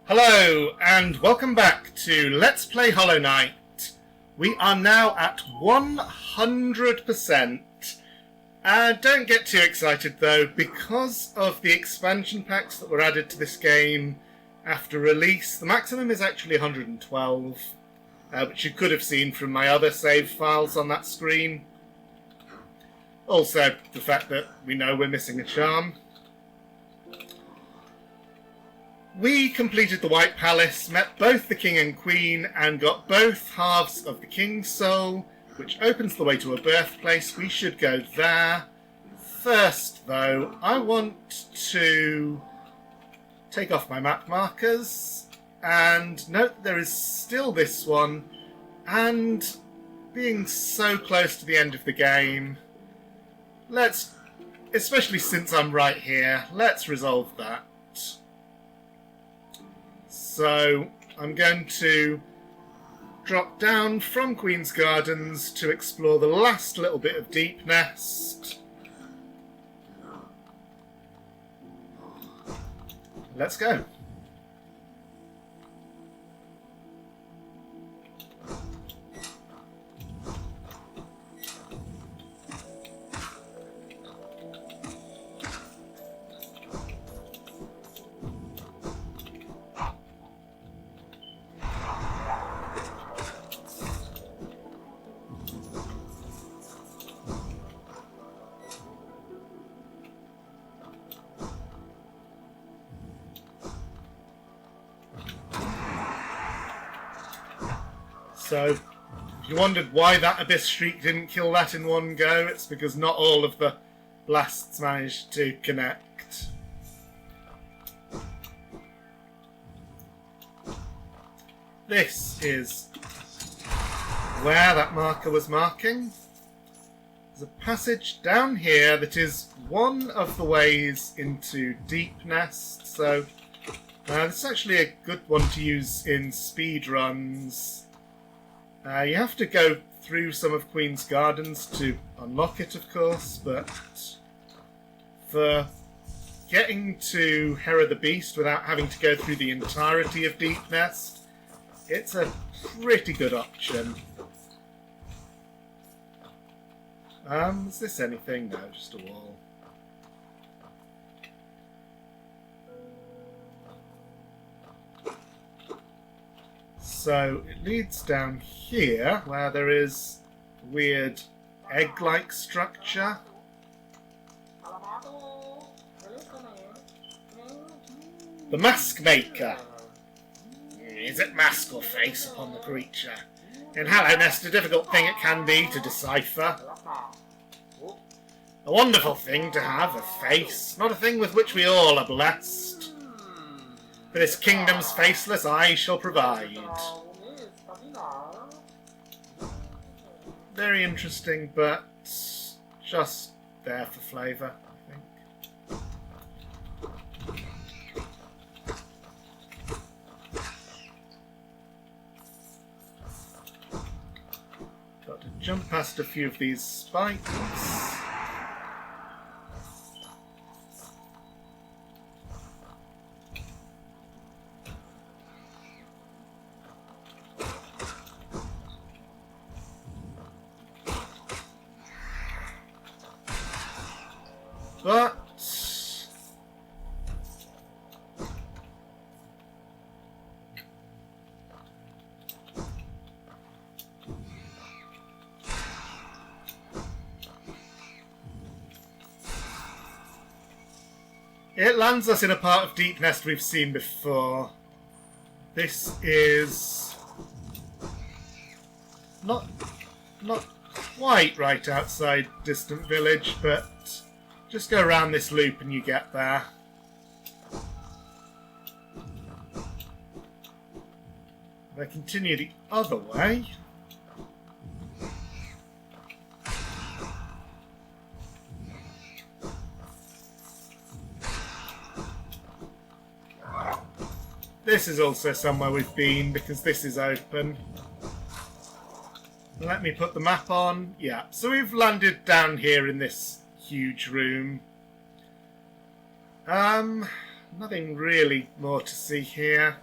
Hello and welcome back to Let's Play Hollow Knight. We are now at 100%. Don't get too excited though, because of the expansion packs that were added to this game after release. The maximum is actually 112, which you could have seen from my other save files on that screen. Also, the fact that we know we're missing a charm. We completed the White Palace, met both the King and Queen, and got both halves of the King's Soul, which opens the way to a birthplace. We should go there. First, though, I want to take off my map markers and note that there is still this one, and being so close to the end of the game, especially since I'm right here, let's resolve that. So I'm going to drop down from Queen's Gardens to explore the last little bit of Deep Nest. Let's go. So, if you wondered why that Abyss Streak didn't kill that in one go, it's because not all of the blasts managed to connect. This is where that marker was marking. There's a passage down here that is one of the ways into Deep Nest, so this is actually a good one to use in speed runs. You have to go through some of Queen's Gardens to unlock it, of course, but for getting to Hera the Beast without having to go through the entirety of Deep Nest, it's a pretty good option. Is this anything? No, just a wall. So it leads down here, where there is a weird egg-like structure. The Mask Maker. Is it mask or face upon the creature? In Hollow Nest, a difficult thing it can be to decipher. A wonderful thing to have, a face, not a thing with which we all are blessed. For this kingdom's faceless I shall provide. Very interesting, but just there for flavour, I think. Got to jump past a few of these spikes. But it lands us in a part of Deep Nest we've seen before. This is not quite right outside Distant Village, but just go around this loop and you get there. If I continue the other way, this is also somewhere we've been because this is open. Let me put the map on. Yeah, so we've landed down here in this huge room. Nothing really more to see here.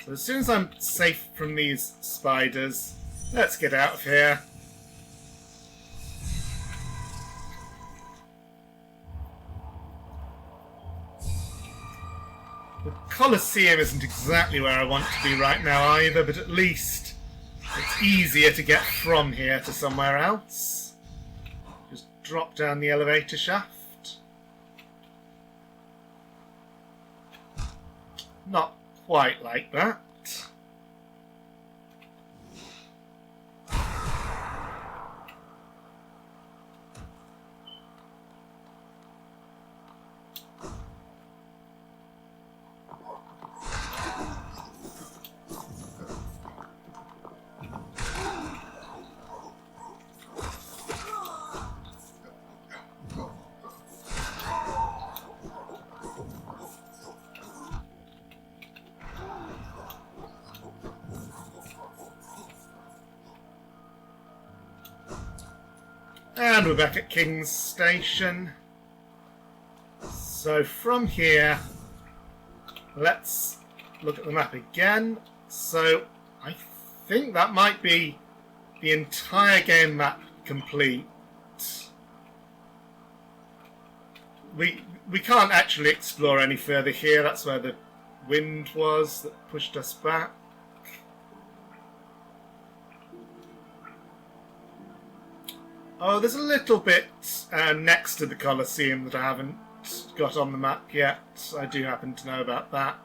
So as soon as I'm safe from these spiders, let's get out of here. The Colosseum isn't exactly where I want to be right now either, but at least it's easier to get from here to somewhere else. Just drop down the elevator shaft. Not quite like that. And we're back at King's Station. So from here, let's look at the map again. So I think that might be the entire game map complete. We can't actually explore any further here. That's where the wind was that pushed us back. Oh, there's a little bit next to the Colosseum that I haven't got on the map yet. I do happen to know about that.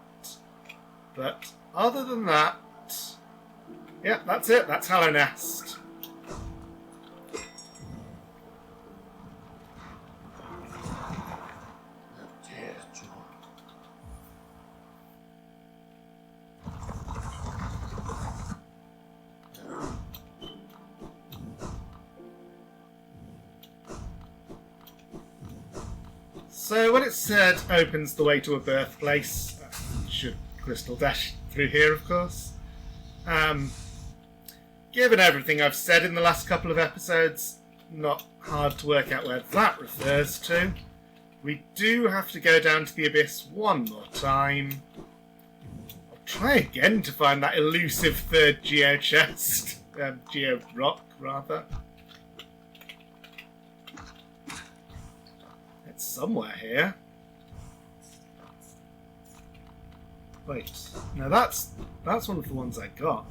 But other than that, yeah, that's it. That's Hallow Nest. So when it said opens the way to a birthplace, should crystal dash through here, of course. Given everything I've said in the last couple of episodes, not hard to work out where that refers to. We do have to go down to the abyss one more time. I'll try again to find that elusive third geo chest. Geo rock, rather. Somewhere here. Wait, no, that's one of the ones I got.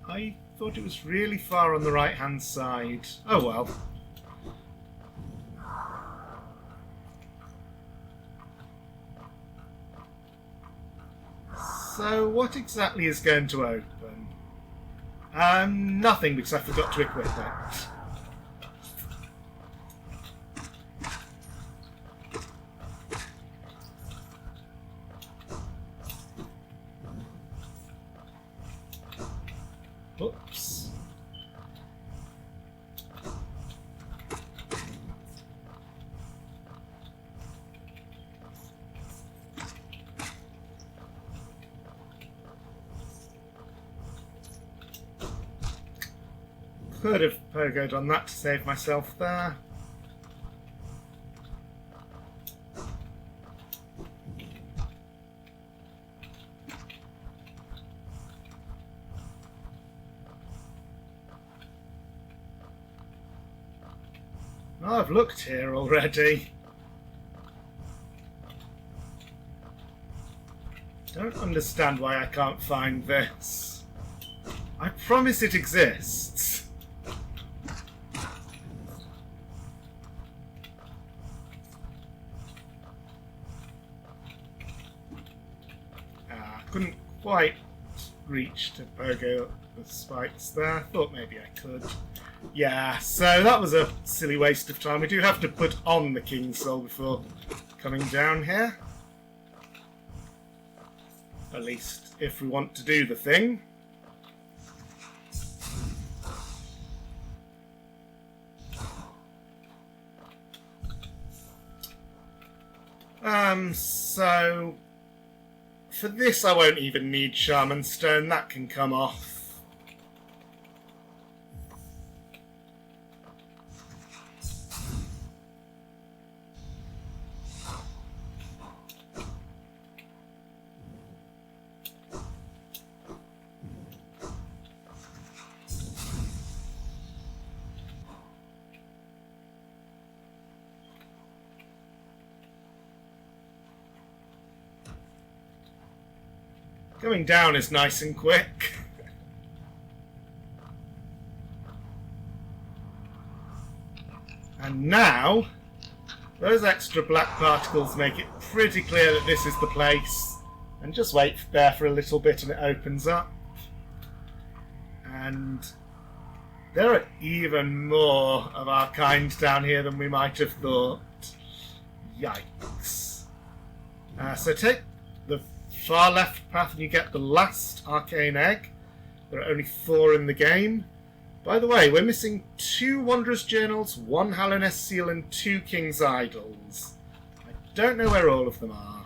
I thought it was really far on the right-hand side. Oh well. So, what exactly is going to open? Nothing, because I forgot to equip it. Oops. Could have pogoed on that to save myself there. Oh, I've looked here already. Don't understand why I can't find this. I promise it exists. Couldn't quite reach to pogo the spikes there. Thought maybe I could. Yeah, so that was a silly waste of time. We do have to put on the King's Soul before coming down here. At least if we want to do the thing. So for this I won't even need Shaman Stone, that can come off. Coming down is nice and quick. And now, those extra black particles make it pretty clear that this is the place. And just wait there for a little bit and it opens up. And there are even more of our kind down here than we might have thought. Yikes. So take the far left path and you get the last arcane egg. There are only 4 in the game. By the way, we're missing 2 Wanderer's Journals, 1 Hallownest Seal and 2 King's Idols. I don't know where all of them are.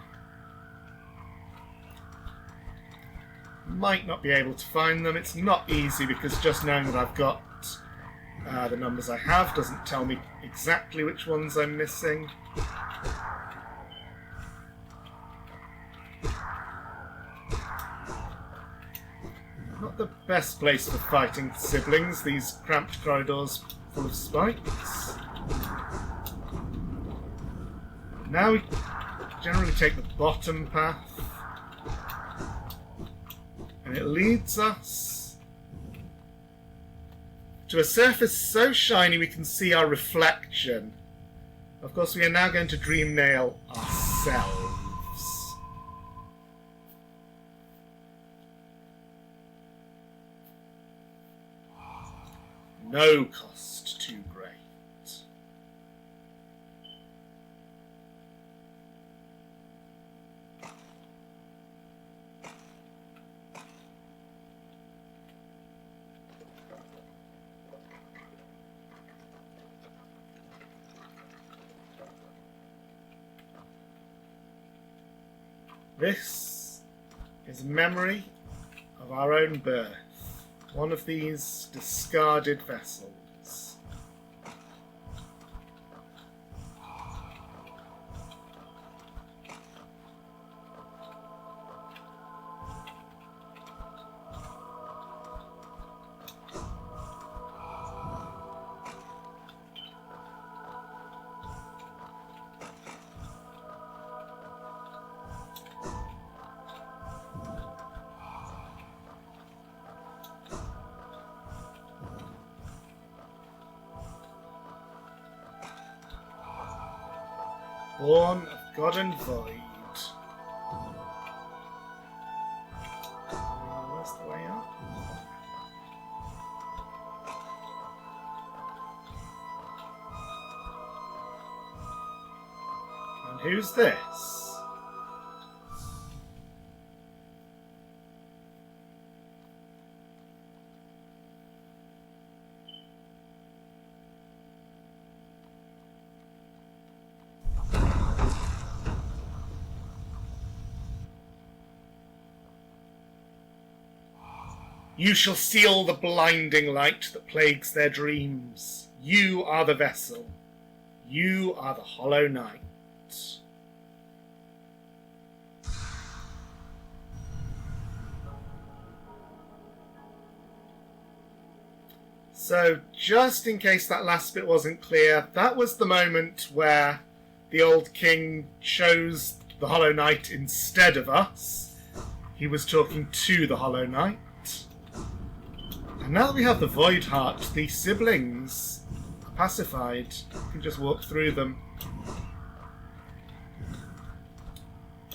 Might not be able to find them. It's not easy because just knowing that I've got the numbers I have doesn't tell me exactly which ones I'm missing. Not the best place for fighting siblings, these cramped corridors full of spikes. Now we generally take the bottom path. And it leads us to a surface so shiny we can see our reflection. Of course, we are now going to dream nail ourselves. No cost too great. This is a memory of our own birth. One of these discarded vessels. Born of God and Void. Where's the way up? And who's this? You shall seal the blinding light that plagues their dreams. You are the vessel. You are the hollow knight. So, just in case that last bit wasn't clear, that was the moment where the old king chose the hollow knight instead of us. He was talking to the hollow knight. And now that we have the Void Heart, the siblings are pacified. We can just walk through them.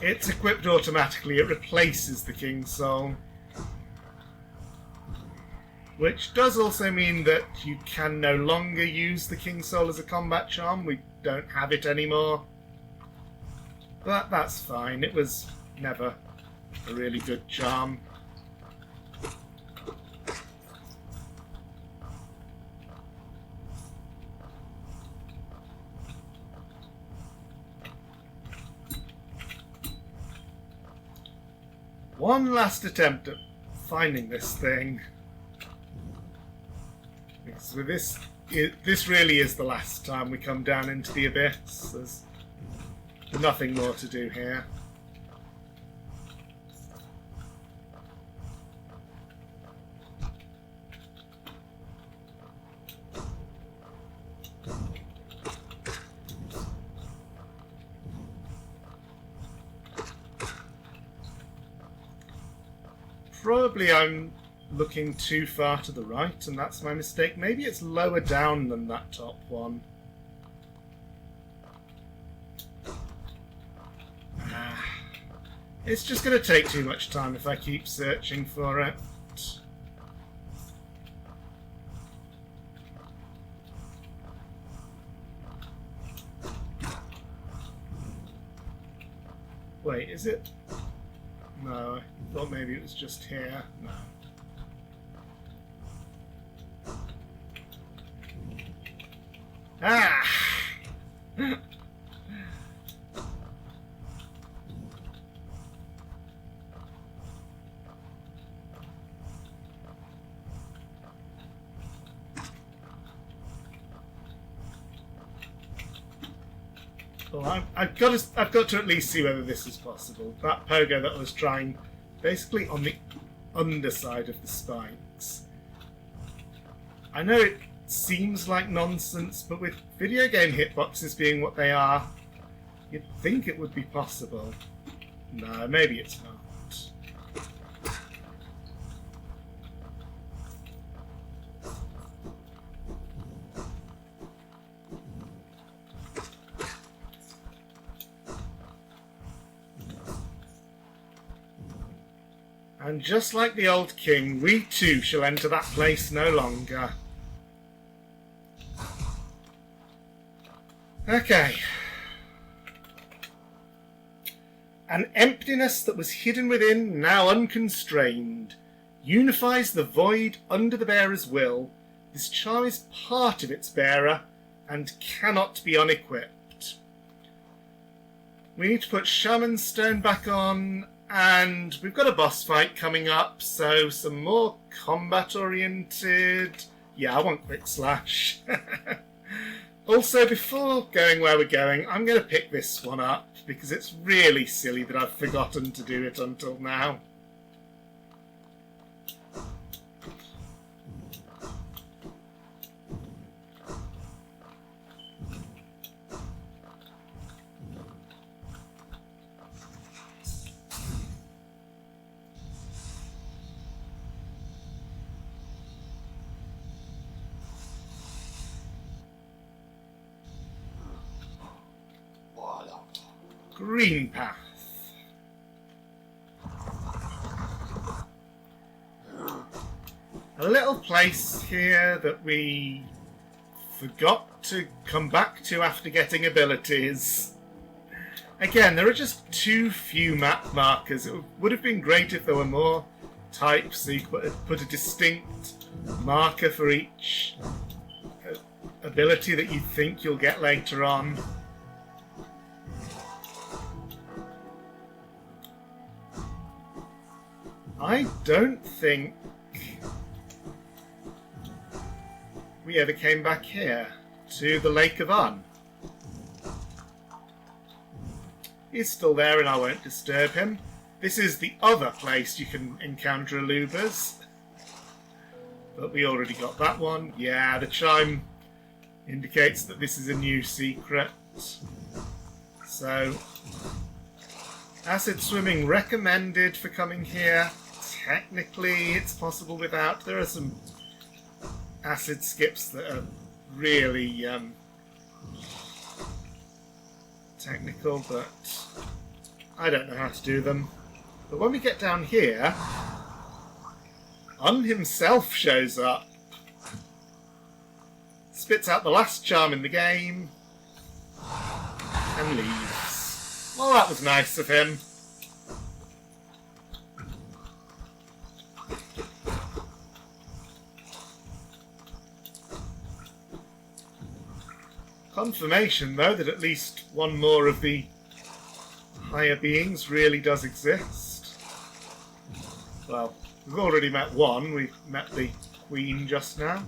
It's equipped automatically. It replaces the King's Soul. Which does also mean that you can no longer use the King's Soul as a combat charm. We don't have it anymore. But that's fine. It was never a really good charm. One last attempt at finding this thing. Because with this really is the last time we come down into the abyss. There's nothing more to do here. Probably I'm looking too far to the right, and that's my mistake. Maybe it's lower down than that top one. It's just going to take too much time if I keep searching for it. Wait, is it? No, I thought maybe it was just here. No. Ah! Well, I've got to at least see whether this is possible. That pogo that I was trying, basically on the underside of the spikes. I know it seems like nonsense, but with video game hitboxes being what they are, you'd think it would be possible. No, maybe it's not. And just like the old king, we too shall enter that place no longer. Okay. An emptiness that was hidden within, now unconstrained, unifies the void under the bearer's will. This charm is part of its bearer and cannot be unequipped. We need to put Shaman's Stone back on, and we've got a boss fight coming up, so some more combat-oriented... Yeah, I want Quick Slash. Also, before going where we're going, I'm going to pick this one up, because it's really silly that I've forgotten to do it until now. Green path. A little place here that we forgot to come back to after getting abilities. Again, there are just too few map markers. It would have been great if there were more types, so you could put a distinct marker for each ability that you think you'll get later on. I don't think we ever came back here to the Lake of Un. He's still there and I won't disturb him. This is the other place you can encounter Alubas. But we already got that one. Yeah, the chime indicates that this is a new secret. So, acid swimming recommended for coming here. Technically, it's possible without. There are some acid skips that are really technical, but I don't know how to do them. But when we get down here, Un himself shows up. Spits out the last charm in the game and leaves. Well, that was nice of him. Confirmation, though, that at least one more of the higher beings really does exist. Well, we've already met one. We've met the Queen just now.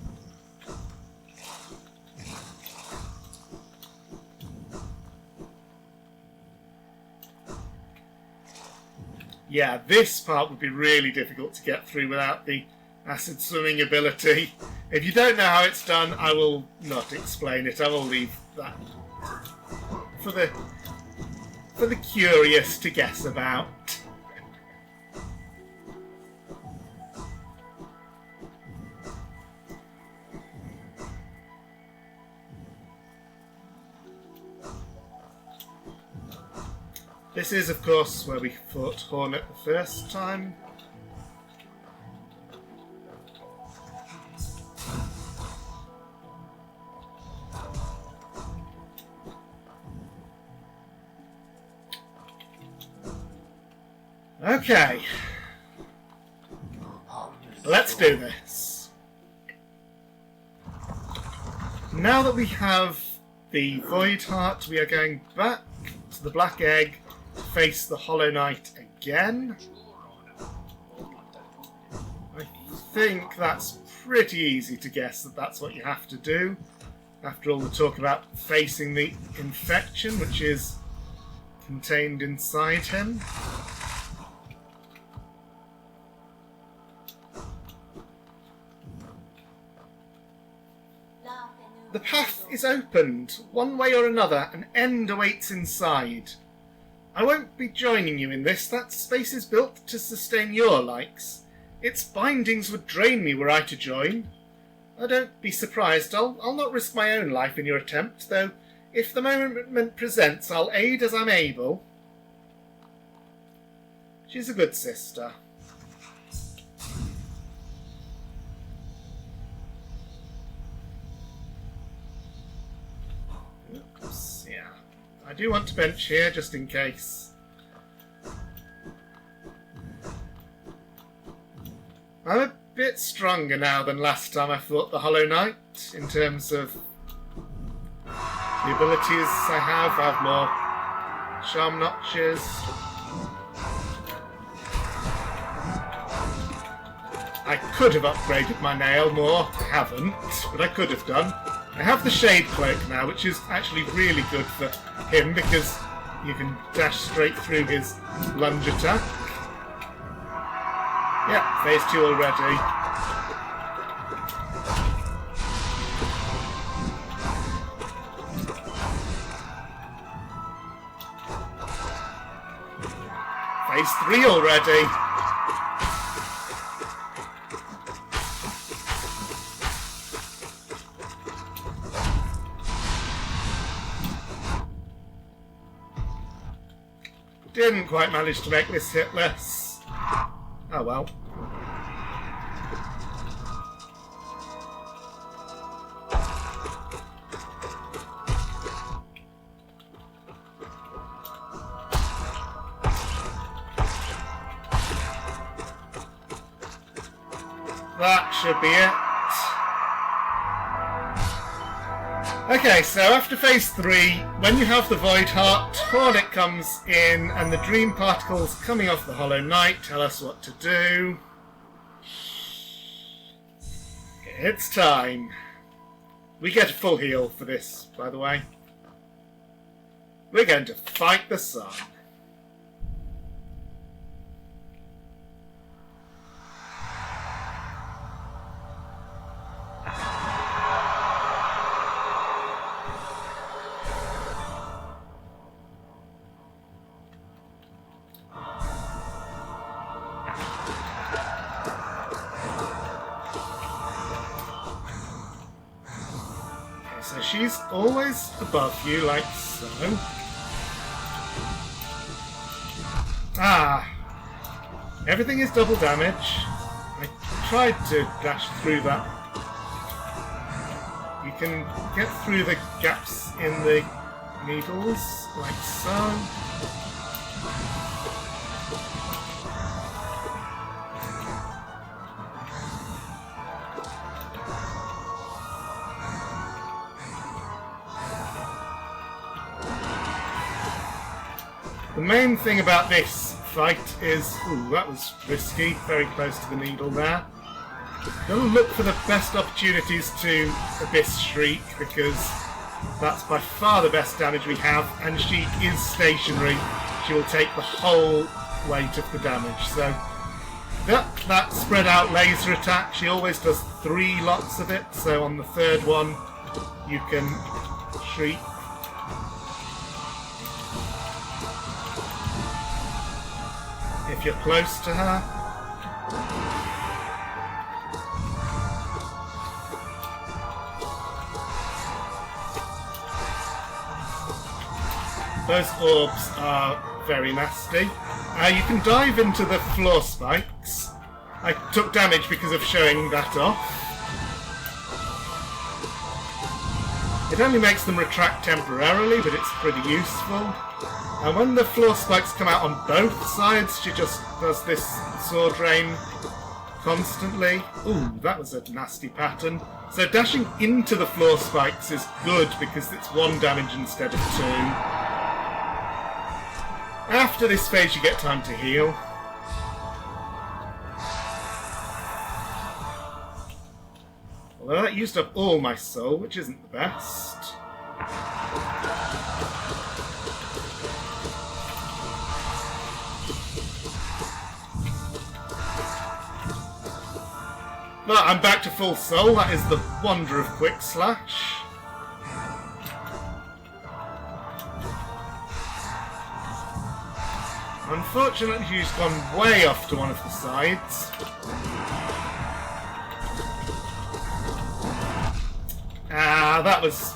Yeah, this part would be really difficult to get through without the acid swimming ability. If you don't know how it's done, I will not explain it. I will leave that for the curious to guess about. This is, of course, where we fought Hornet the first time. Okay. Let's do this. Now that we have the Void Heart, we are going back to the Black Egg to face the Hollow Knight again. I think that's pretty easy to guess that that's what you have to do. After all the talk about facing the infection, which is contained inside him. The path is opened. One way or another, an end awaits inside. I won't be joining you in this. That space is built to sustain your likes. Its bindings would drain me were I to join. Oh, don't be surprised. I'll not risk my own life in your attempt, though if the moment presents, I'll aid as I'm able. She's a good sister. Oops, yeah. I do want to bench here, just in case. I'm a bit stronger now than last time I fought the Hollow Knight, in terms of the abilities I have. I have more charm notches. I could have upgraded my nail more. I haven't, but I could have done. I have the Shade Cloak now, which is actually really good for him because you can dash straight through his lunge attack. Yeah, phase 2 already. Phase 3 already. Didn't quite manage to make this hitless. Oh well. That should be it. Okay, so after phase 3, when you have the Void Heart, Hornet comes in and the Dream Particles coming off the Hollow Knight tell us what to do. It's time. We get a full heal for this, by the way. We're going to fight the sun. So she's always above you, like so. Ah! Everything is double damage. I tried to dash through that. You can get through the gaps in the needles, like so. The main thing about this fight is... Ooh, that was risky. Very close to the needle there. Gotta look for the best opportunities to Abyss Shriek, because that's by far the best damage we have, and she is stationary. She will take the whole weight of the damage. So, that spread out laser attack, she always does 3 lots of it, so on the third one you can shriek. If you're close to her. Those orbs are very nasty. You can dive into the floor spikes. I took damage because of showing that off. It only makes them retract temporarily, but it's pretty useful. And when the floor spikes come out on both sides, she just does this sword rain constantly. Ooh, that was a nasty pattern. So dashing into the floor spikes is good because it's 1 damage instead of 2. After this phase you get time to heal. Although that used up all my soul, which isn't the best. But I'm back to full soul, that is the wonder of Quick Slash. Unfortunately, she's gone way off to one of the sides. That was...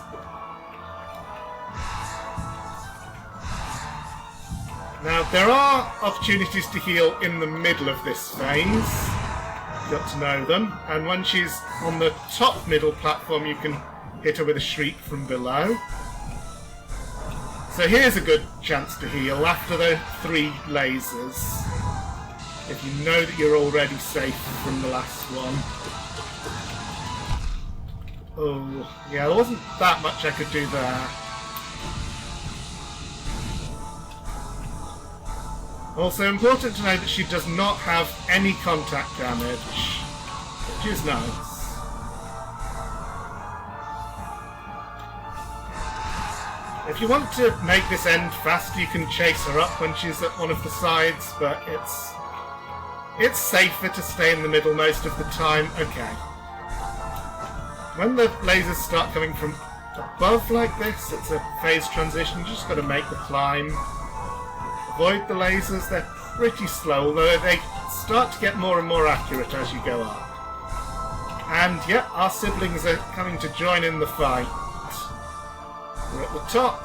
Now, there are opportunities to heal in the middle of this phase. Got to know them, and when she's on the top middle platform you can hit her with a shriek from below. So here's a good chance to heal after the 3 lasers, if you know that you're already safe from the last one. Oh, yeah, there wasn't that much I could do there. Also important to know that she does not have any contact damage, which is nice. If you want to make this end fast, you can chase her up when she's at one of the sides, but it's safer to stay in the middle most of the time. Okay. When the lasers start coming from above like this, it's a phase transition, you just got to make the climb. Avoid the lasers, they're pretty slow, although they start to get more and more accurate as you go up. And yeah, our siblings are coming to join in the fight. We're at the top.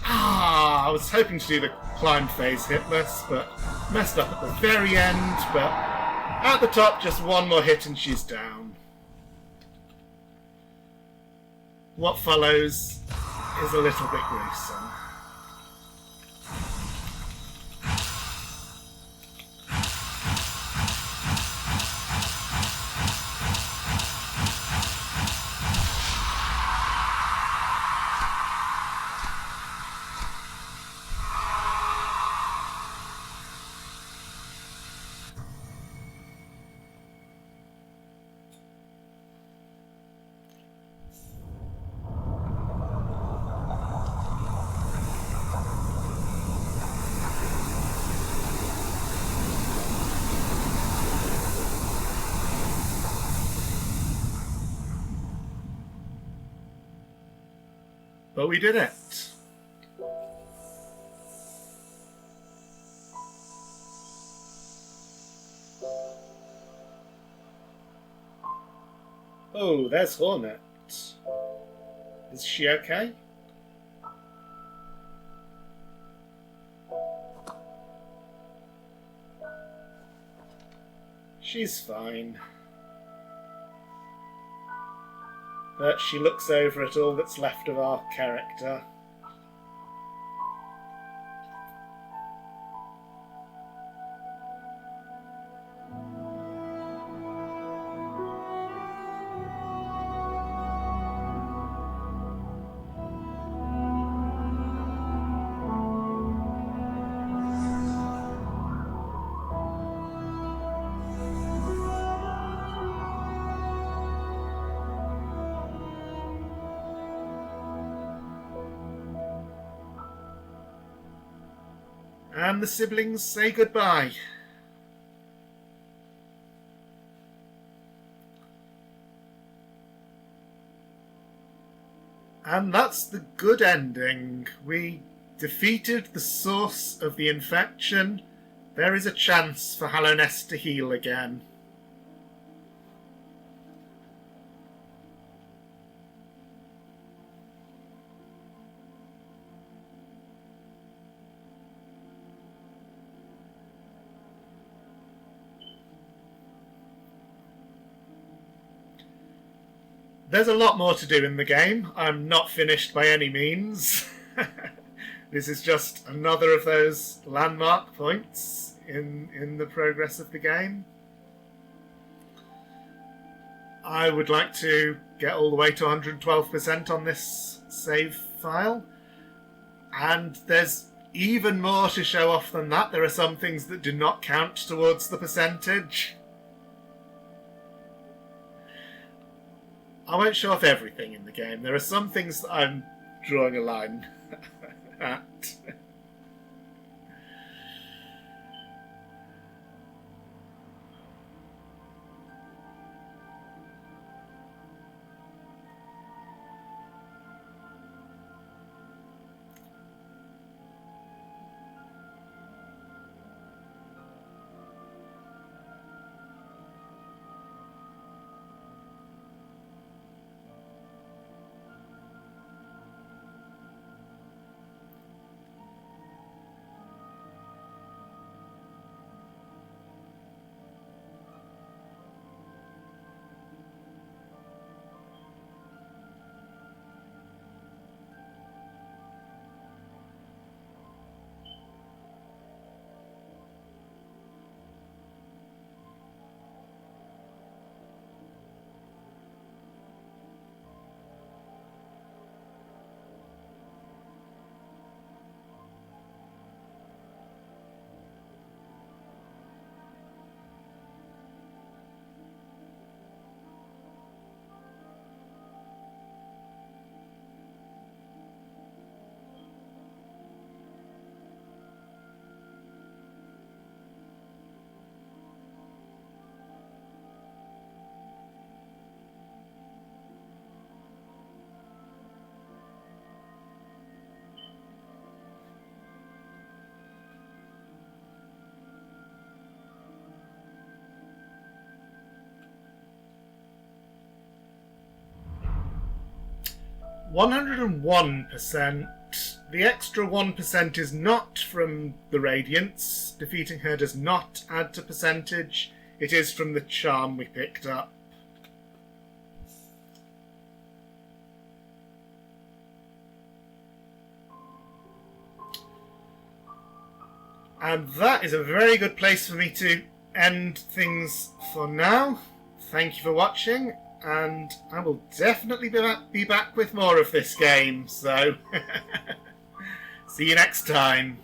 I was hoping to do the climb phase hitless, but messed up at the very end. But at the top, just 1 more hit and she's down. What follows is a little bit gruesome. But we did it. Oh, there's Hornet. Is she okay? She's fine. But she looks over at all that's left of our character. And the siblings say goodbye. And that's the good ending. We defeated the source of the infection. There is a chance for Hallownest to heal again. There's a lot more to do in the game. I'm not finished by any means. This is just another of those landmark points in the progress of the game. I would like to get all the way to 112% on this save file. And there's even more to show off than that. There are some things that do not count towards the percentage. I won't show off everything in the game. There are some things that I'm drawing a line at. 101%. The extra 1% is not from the Radiance. Defeating her does not add to percentage. It is from the charm we picked up. And that is a very good place for me to end things for now. Thank you for watching, and I will definitely be back with more of this game, so see you next time.